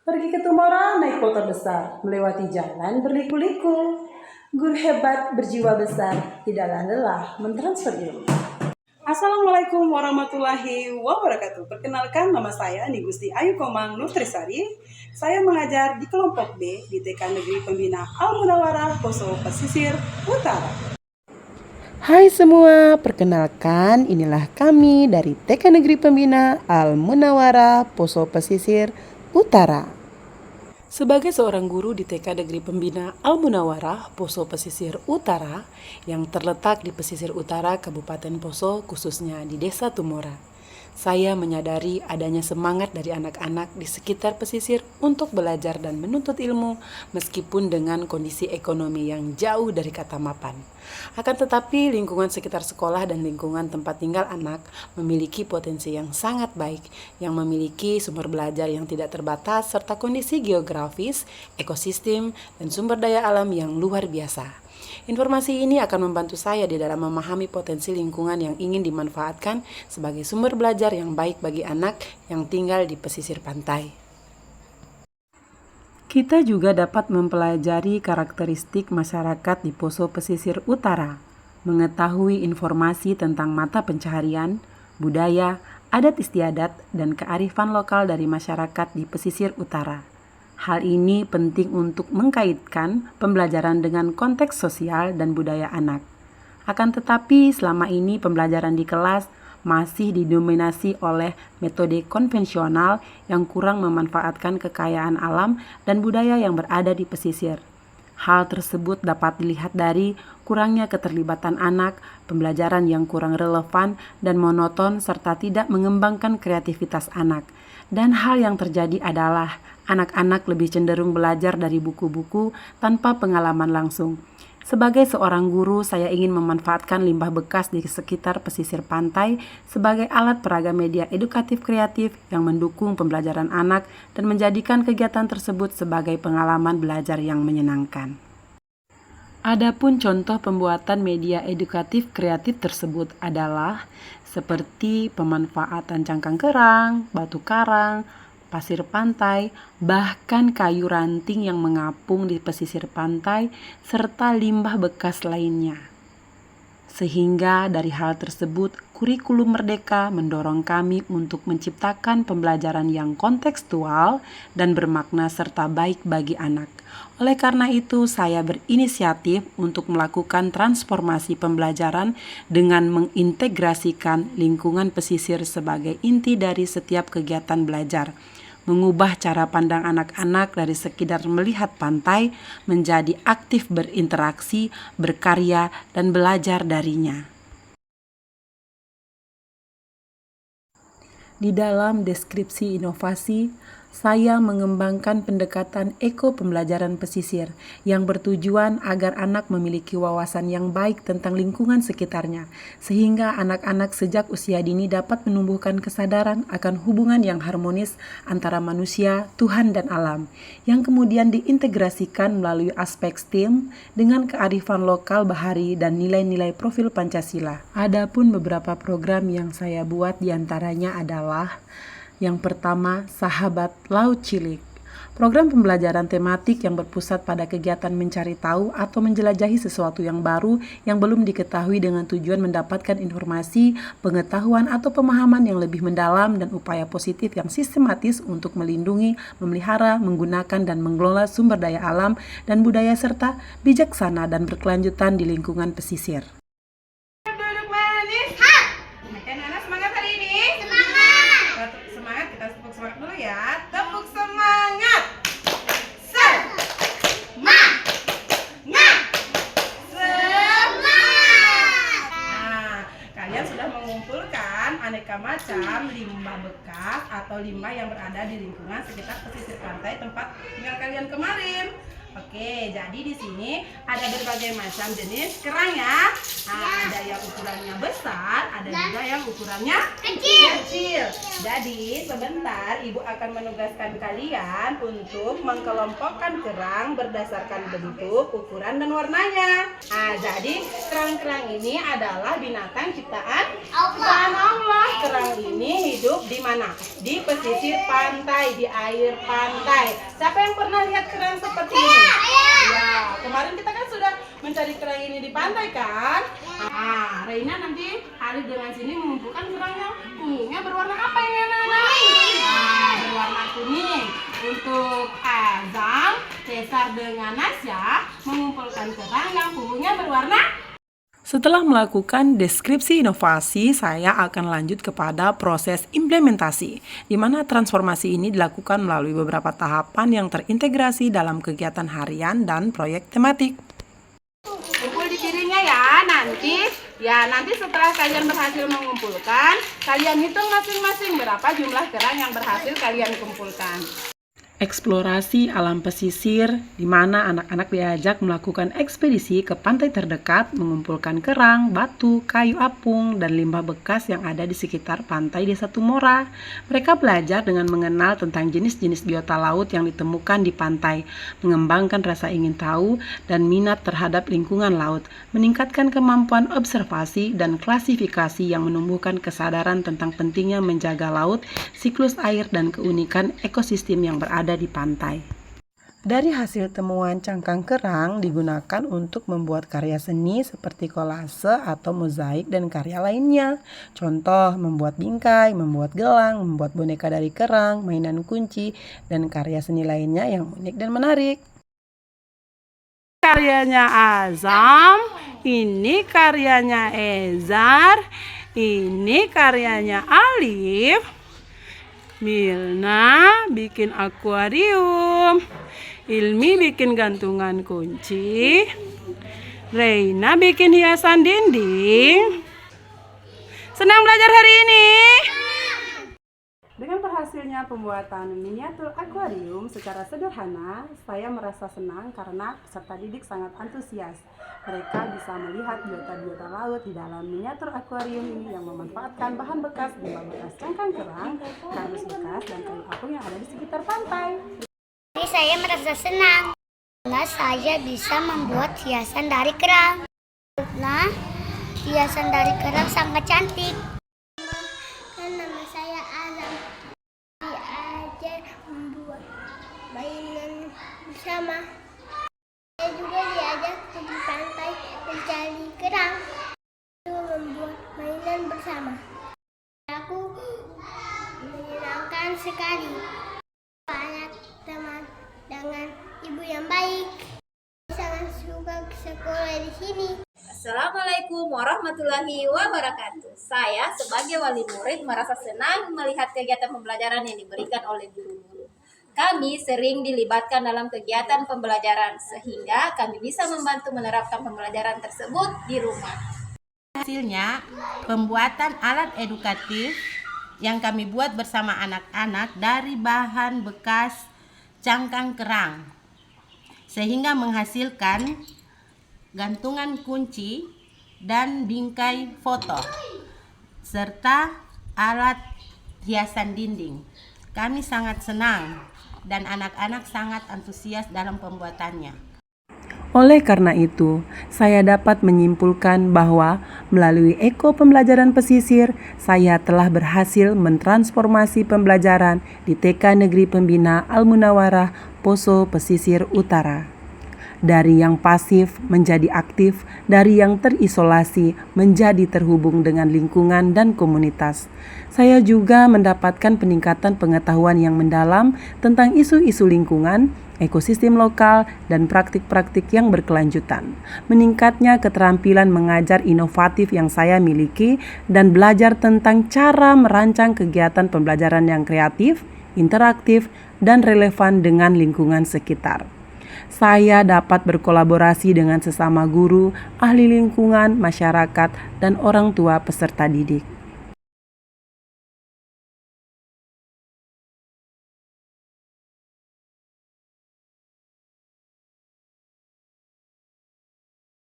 Pergi ke Tumora naik motor besar, melewati jalan berliku-liku. Guru hebat berjiwa besar, tidaklah lelah mentransfer ilmu. Assalamualaikum warahmatullahi wabarakatuh. Perkenalkan, nama saya Nigusti Ayu Komang Nurtrisari. Saya mengajar di kelompok B di TK Negeri Pembina Al-Munawarah, Poso Pesisir Utara. Hai semua, perkenalkan inilah kami dari TK Negeri Pembina Al-Munawarah, Poso Pesisir Utara. Sebagai seorang guru di TK Negeri Pembina Al-Munawarah, Poso Pesisir Utara, yang terletak di pesisir utara Kabupaten Poso, khususnya di Desa Tumora, saya menyadari adanya semangat dari anak-anak di sekitar pesisir untuk belajar dan menuntut ilmu meskipun dengan kondisi ekonomi yang jauh dari kata mapan. Akan tetapi lingkungan sekitar sekolah dan lingkungan tempat tinggal anak memiliki potensi yang sangat baik, yang memiliki sumber belajar yang tidak terbatas serta kondisi geografis, ekosistem, dan sumber daya alam yang luar biasa. Informasi ini akan membantu saya di dalam memahami potensi lingkungan yang ingin dimanfaatkan sebagai sumber belajar yang baik bagi anak yang tinggal di pesisir pantai. Kita juga dapat mempelajari karakteristik masyarakat di Poso Pesisir Utara, mengetahui informasi tentang mata pencaharian, budaya, adat istiadat, dan kearifan lokal dari masyarakat di pesisir utara. Hal ini penting untuk mengkaitkan pembelajaran dengan konteks sosial dan budaya anak. Akan tetapi selama ini pembelajaran di kelas masih didominasi oleh metode konvensional yang kurang memanfaatkan kekayaan alam dan budaya yang berada di pesisir. Hal tersebut dapat dilihat dari kurangnya keterlibatan anak, pembelajaran yang kurang relevan dan monoton serta tidak mengembangkan kreativitas anak. Dan hal yang terjadi adalah anak-anak lebih cenderung belajar dari buku-buku tanpa pengalaman langsung. Sebagai seorang guru, saya ingin memanfaatkan limbah bekas di sekitar pesisir pantai sebagai alat peraga media edukatif kreatif yang mendukung pembelajaran anak dan menjadikan kegiatan tersebut sebagai pengalaman belajar yang menyenangkan. Adapun contoh pembuatan media edukatif kreatif tersebut adalah seperti pemanfaatan cangkang kerang, batu karang, pasir pantai, bahkan kayu ranting yang mengapung di pesisir pantai, serta limbah bekas lainnya. Sehingga dari hal tersebut, kurikulum Merdeka mendorong kami untuk menciptakan pembelajaran yang kontekstual dan bermakna serta baik bagi anak. Oleh karena itu, saya berinisiatif untuk melakukan transformasi pembelajaran dengan mengintegrasikan lingkungan pesisir sebagai inti dari setiap kegiatan belajar. Mengubah cara pandang anak-anak dari sekedar melihat pantai menjadi aktif berinteraksi, berkarya, dan belajar darinya. Di dalam deskripsi inovasi, saya mengembangkan pendekatan eko-pembelajaran pesisir yang bertujuan agar anak memiliki wawasan yang baik tentang lingkungan sekitarnya, sehingga anak-anak sejak usia dini dapat menumbuhkan kesadaran akan hubungan yang harmonis antara manusia, Tuhan, dan alam, yang kemudian diintegrasikan melalui aspek STEM dengan kearifan lokal bahari dan nilai-nilai profil Pancasila. Adapun beberapa program yang saya buat diantaranya adalah yang pertama, Sahabat Laut Cilik. Program pembelajaran tematik yang berpusat pada kegiatan mencari tahu atau menjelajahi sesuatu yang baru yang belum diketahui dengan tujuan mendapatkan informasi, pengetahuan atau pemahaman yang lebih mendalam dan upaya positif yang sistematis untuk melindungi, memelihara, menggunakan dan mengelola sumber daya alam dan budaya serta bijaksana dan berkelanjutan di lingkungan pesisir. Duduk manis. Anak-anak semangat hari ini? Semangat, kita tepuk semangat dulu ya. Tepuk semangat. Nah, kalian sudah mengumpulkan aneka macam limbah bekas atau limbah yang berada di lingkungan sekitar pesisir pantai tempat tinggal kalian kemarin. Oke, jadi di sini ada berbagai macam jenis kerang ya. Nah, ada yang ukurannya besar, ada juga yang ukurannya kecil. Jadi sebentar Ibu akan menugaskan kalian untuk mengkelompokkan kerang berdasarkan bentuk, ukuran, dan warnanya. Nah, jadi kerang-kerang ini adalah binatang ciptaan Allah. Kerang ini hidup di mana? Di pesisir pantai, di air pantai. Siapa yang pernah lihat kerang seperti ini? Ya, kemarin kita kan sudah mencari kerang ini di pantai kan? Nah, Reina nanti Halid dengan sini mengumpulkan kerangnya. Punggungnya berwarna apa ini anak-anak? Nah, berwarna kuning. Untuk Azam, Cesar dengan Nasya mengumpulkan kerang yang punggungnya berwarna. Setelah melakukan deskripsi inovasi, saya akan lanjut kepada proses implementasi, di mana transformasi ini dilakukan melalui beberapa tahapan yang terintegrasi dalam kegiatan harian dan proyek tematik. Kumpul di piringnya ya, nanti setelah kalian berhasil mengumpulkan, kalian hitung masing-masing berapa jumlah kerang yang berhasil kalian kumpulkan. Eksplorasi alam pesisir, di mana anak-anak diajak melakukan ekspedisi ke pantai terdekat, mengumpulkan kerang, batu, kayu apung, dan limbah bekas yang ada di sekitar pantai Desa Tumora. Mereka belajar dengan mengenal tentang jenis-jenis biota laut yang ditemukan di pantai, mengembangkan rasa ingin tahu dan minat terhadap lingkungan laut, meningkatkan kemampuan observasi dan klasifikasi yang menumbuhkan kesadaran tentang pentingnya menjaga laut, siklus air, dan keunikan ekosistem yang berada di pantai. Dari hasil temuan cangkang kerang digunakan untuk membuat karya seni seperti kolase atau mozaik dan karya lainnya. Contoh, membuat bingkai, membuat gelang, membuat boneka dari kerang, mainan kunci, dan karya seni lainnya yang unik dan menarik. Karyanya Azam, ini karyanya Ezar, ini karyanya Alif. Milna bikin akuarium, Ilmi bikin gantungan kunci, Reina bikin hiasan dinding. Senang belajar hari ini? Dengan berhasilnya pembuatan miniatur akuarium secara sederhana, saya merasa senang karena peserta didik sangat antusias. Mereka bisa melihat biota-biota laut di dalam miniatur akuarium ini yang memanfaatkan bahan bekas, limbah bekas cangkang kerang, kardus bekas, dan kayu apung yang ada di sekitar pantai. Jadi saya merasa senang karena saya bisa membuat hiasan dari kerang. Nah, hiasan dari kerang sangat cantik. Nama saya Azam. Diajar membuat mainan bersama. Saya juga diajak pergi pantai mencari kerang. Membuat mainan bersama. Aku menyenangkan sekali. Banyak teman dengan ibu yang baik. Sangat suka sekolah di sini. Assalamualaikum warahmatullahi wabarakatuh. Saya sebagai wali murid merasa senang melihat kegiatan pembelajaran yang diberikan oleh guru-guru. Kami sering dilibatkan dalam kegiatan pembelajaran sehingga kami bisa membantu menerapkan pembelajaran tersebut di rumah. Hasilnya, pembuatan alat edukatif yang kami buat bersama anak-anak dari bahan bekas cangkang kerang, sehingga menghasilkan gantungan kunci dan bingkai foto, serta alat hiasan dinding. Kami sangat senang dan anak-anak sangat antusias dalam pembuatannya. Oleh karena itu, saya dapat menyimpulkan bahwa melalui Eko Pembelajaran Pesisir, saya telah berhasil mentransformasi pembelajaran di TK Negeri Pembina Al-Munawarah, Poso Pesisir Utara. Dari yang pasif menjadi aktif, dari yang terisolasi menjadi terhubung dengan lingkungan dan komunitas. Saya juga mendapatkan peningkatan pengetahuan yang mendalam tentang isu-isu lingkungan, ekosistem lokal, dan praktik-praktik yang berkelanjutan. Meningkatnya keterampilan mengajar inovatif yang saya miliki dan belajar tentang cara merancang kegiatan pembelajaran yang kreatif, interaktif, dan relevan dengan lingkungan sekitar. Saya dapat berkolaborasi dengan sesama guru, ahli lingkungan, masyarakat, dan orang tua peserta didik.